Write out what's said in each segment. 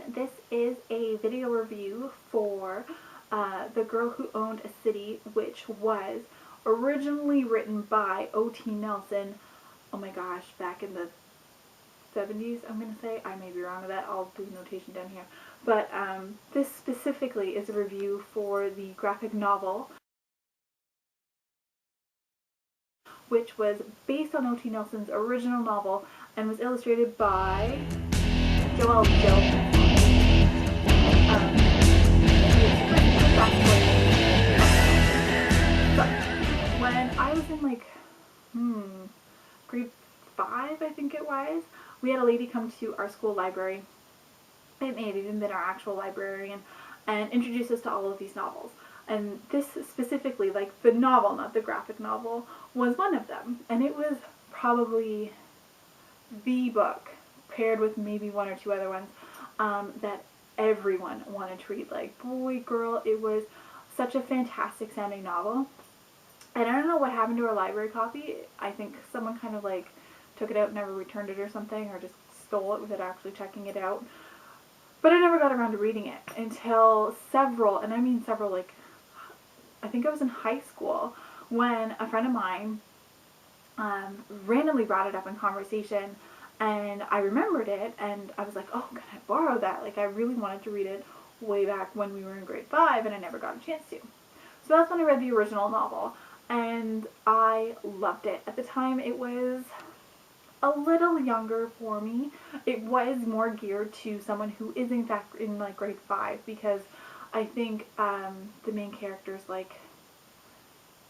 This is a video review for The Girl Who Owned a City, which was originally written by O.T. Nelson, oh my gosh, back in the 70s, I'm going to say. I may be wrong with that. I'll do notation down here. But this specifically is a review for the graphic novel, which was based on O.T. Nelson's original novel and was illustrated by Joelle Joe. So, when I was in grade 5, I think it was, we had a lady come to our school library. It may have even been our actual librarian, and introduce us to all of these novels. And this specifically, like the novel, not the graphic novel, was one of them. And it was probably the book, paired with maybe one or two other ones, that everyone wanted to read. Like, boy, girl, it was such a fantastic sounding novel. And I don't know what happened to our library copy. I think someone kind of like took it out and never returned it or something, or just stole it without actually checking it out. But I never got around to reading it until several, and I mean several, like, I think I was in high school when a friend of mine randomly brought it up in conversation, and I remembered it, and I was like, oh, can I borrow that? Like, I really wanted to read it way back when we were in grade 5, and I never got a chance to. So that's when I read the original novel, and I loved it. At the time, it was a little younger for me. It was more geared to someone who is in fact in like grade 5, because I think the main character's like,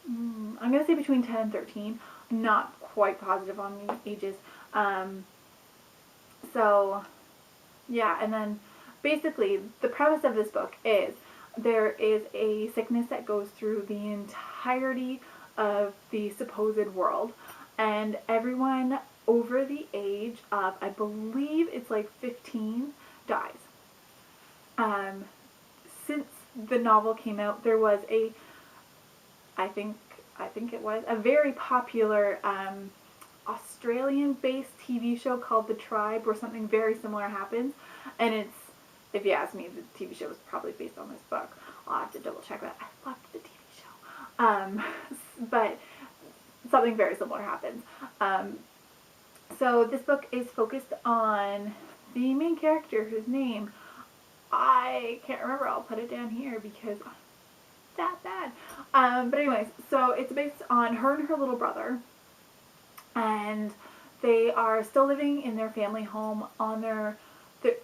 I'm going to say between 10 and 13. I'm not quite positive on the ages. So, yeah, and then basically the premise of this book is there is a sickness that goes through the entirety of the supposed world, and everyone over the age of, I believe it's like 15, dies. Since the novel came out, there was I think it was a very popular Australian-based TV show called The Tribe, where something very similar happens, and it's, if you ask me, the TV show was probably based on this book. I'll have to double check that. I loved the TV show. But something very similar happens. So this book is focused on the main character, whose name I can't remember. I'll put it down here because it's that bad. But anyways, so it's based on her and her little brother, and they are still living in their family home on their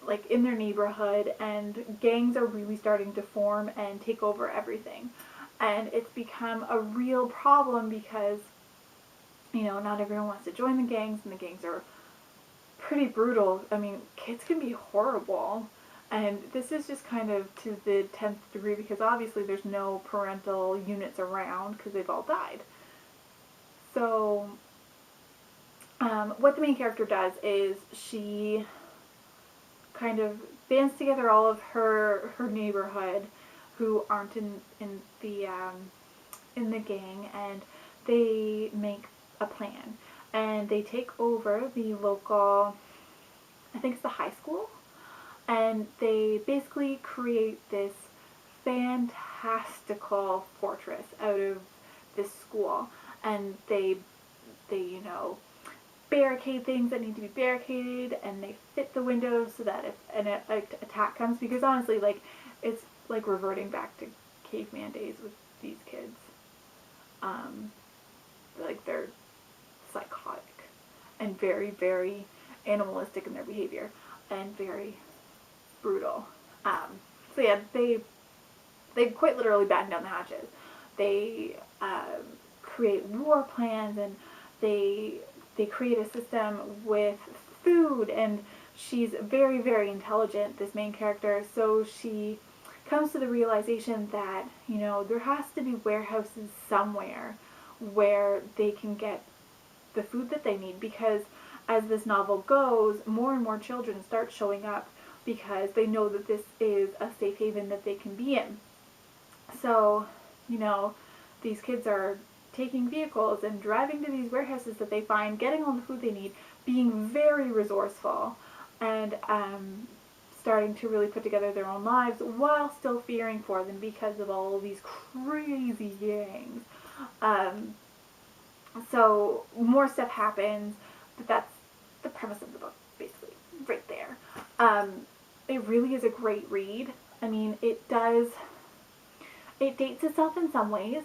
like in their neighborhood, and gangs are really starting to form and take over everything. And it's become a real problem because, you know, not everyone wants to join the gangs, and the gangs are pretty brutal. I mean, kids can be horrible. And this is just kind of to the 10th degree, because obviously there's no parental units around because they've all died. So, what the main character does is she kind of bands together all of her neighborhood who aren't in the gang, and they make a plan, and they take over the local, I think it's the high school, and they basically create this fantastical fortress out of this school, and they you know, barricade things that need to be barricaded, and they fit the windows so that if an attack comes, because honestly, like, it's like reverting back to caveman days with these kids. Like, they're psychotic and very, very animalistic in their behavior and very brutal. So yeah, they quite literally batten down the hatches. They create war plans, and they create a system with food, and she's very, very intelligent, this main character, so she comes to the realization that, you know, there has to be warehouses somewhere where they can get the food that they need, because as this novel goes, more and more children start showing up because they know that this is a safe haven that they can be in. So, you know, these kids are taking vehicles and driving to these warehouses that they find, getting all the food they need, being very resourceful, and starting to really put together their own lives while still fearing for them because of all of these crazy gangs. Um, so more stuff happens, but that's the premise of the book, basically, right there. It really is a great read. I mean, it dates itself in some ways,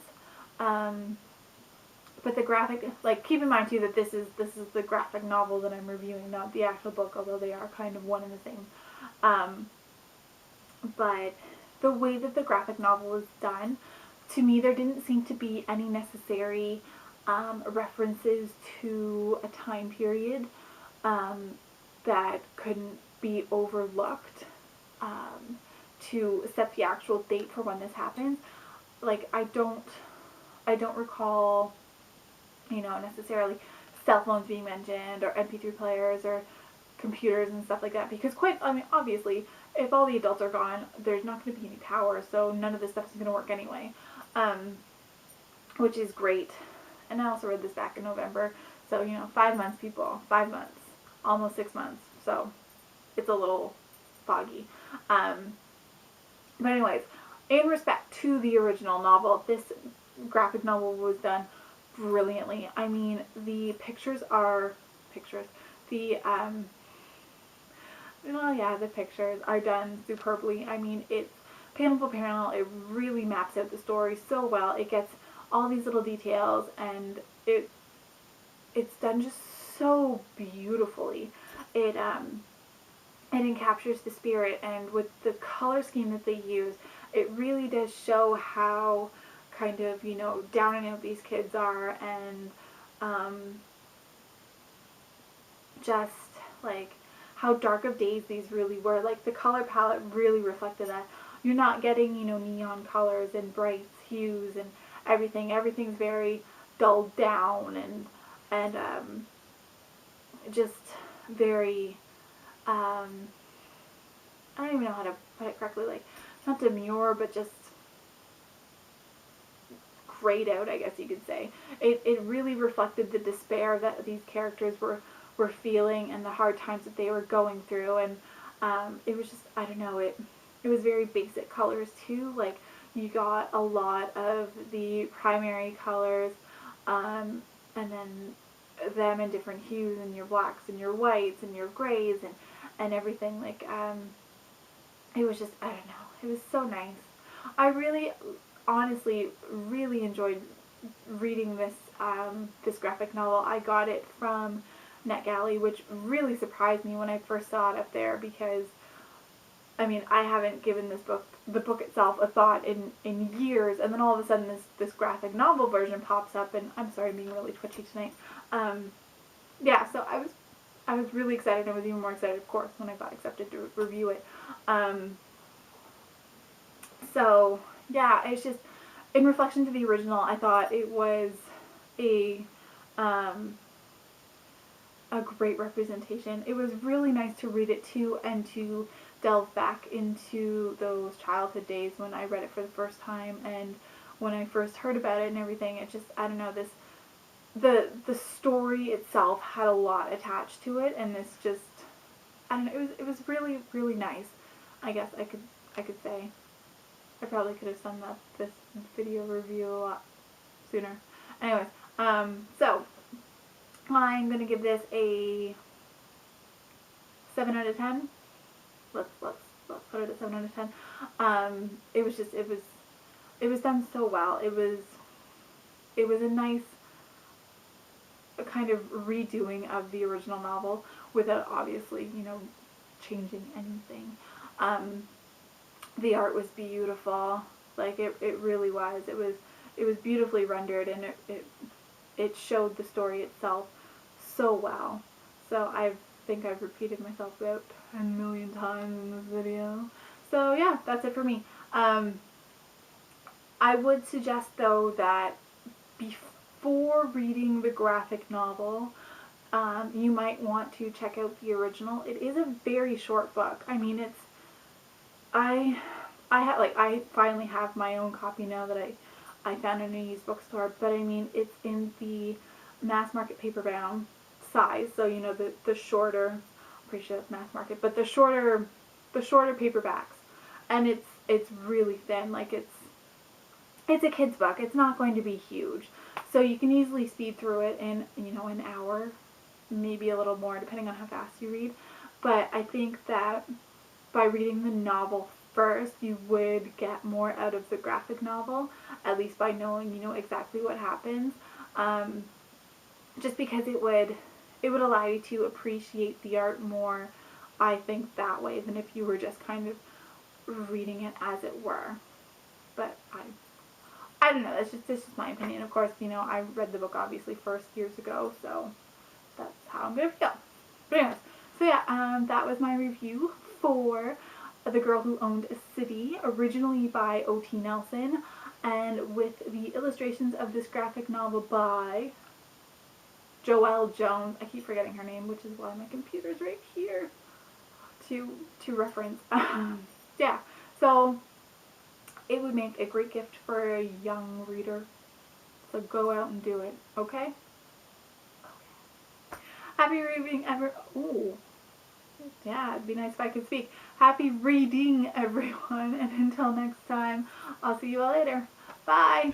but the graphic, like, keep in mind too that this is the graphic novel that I'm reviewing, not the actual book, although they are kind of one and the same. But the way that the graphic novel is done, to me, there didn't seem to be any necessary references to a time period that couldn't be overlooked to set the actual date for when this happens. Like, I don't recall, necessarily cell phones being mentioned or MP3 players or computers and stuff like that, because obviously, if all the adults are gone, there's not going to be any power, so none of this stuff is going to work anyway, which is great. And I also read this back in November, so 5 months, people, 5 months, almost 6 months, so it's a little foggy. But anyways, in respect to the original novel, this graphic novel was done brilliantly. I mean, the pictures are the the pictures are done superbly. I mean, it's panel for panel. It really maps out the story so well. It gets all these little details, and it's done just so beautifully. It encaptures the spirit, and with the color scheme that they use, it really does show how kind of, down and out these kids are, and just like how dark of days these really were. Like, the color palette really reflected that. You're not getting, neon colors and bright hues and everything. Everything's very dulled down and just very, I don't even know how to put it correctly, like, not demure, but just grayed out, I guess you could say. It really reflected the despair that these characters were feeling and the hard times that they were going through, and it was just, I don't know, it was very basic colors too. Like, you got a lot of the primary colors, and then them in different hues, and your blacks and your whites and your grays and everything. Like, it was just, I don't know, it was so nice. I really, honestly, really enjoyed reading this this graphic novel. I got it from NetGalley, which really surprised me when I first saw it up there, because I mean, I haven't given the book itself, a thought in years, and then all of a sudden this graphic novel version pops up, and I'm sorry, I'm being really twitchy tonight. Yeah, so I was really excited. I was even more excited, of course, when I got accepted to review it. So yeah, it's just, in reflection to the original, I thought it was a great representation. It was really nice to read it too, and to delve back into those childhood days when I read it for the first time, and when I first heard about it and everything. It just, I don't know, the story itself had a lot attached to it, and this just, I don't know, it was really, really nice. I guess I could say. I probably could have done this video review a lot sooner. Anyways, so I'm gonna give this a 7 out of 10. Let's put it at 7 out of 10. It was done so well. It was a nice kind of redoing of the original novel without obviously, changing anything. The art was beautiful. Like, it really was. It was beautifully rendered, and it showed the story itself so well. So I think I've repeated myself about 10 million times in this video. So yeah, that's it for me. I would suggest, though, that before reading the graphic novel, you might want to check out the original. It is a very short book. I mean, I finally have my own copy now that I found in a used bookstore, but I mean, it's in the mass market paperbound size, so the shorter, I'm pretty sure it's mass market, but the shorter the shorter paperbacks, and it's really thin. Like it's a kid's book. It's not going to be huge, so you can easily speed through it in an hour, maybe a little more depending on how fast you read. But I think that by reading the novel first, you would get more out of the graphic novel, at least by knowing exactly what happens. Just because it would allow you to appreciate the art more, I think, that way than if you were just kind of reading it as it were. But I don't know. That's just my opinion. Of course, I read the book obviously first years ago, so that's how I'm gonna feel. But anyways, so yeah, that was my review for The Girl Who Owned a City, originally by O.T. Nelson, and with the illustrations of this graphic novel by Joelle Jones. I keep forgetting her name, which is why my computer's right here to reference. Yeah, so it would make a great gift for a young reader. So go out and do it, okay? Happy reading, ooh. Yeah, it'd be nice if I could speak. Happy reading, everyone, and until next time, I'll see you all later. Bye!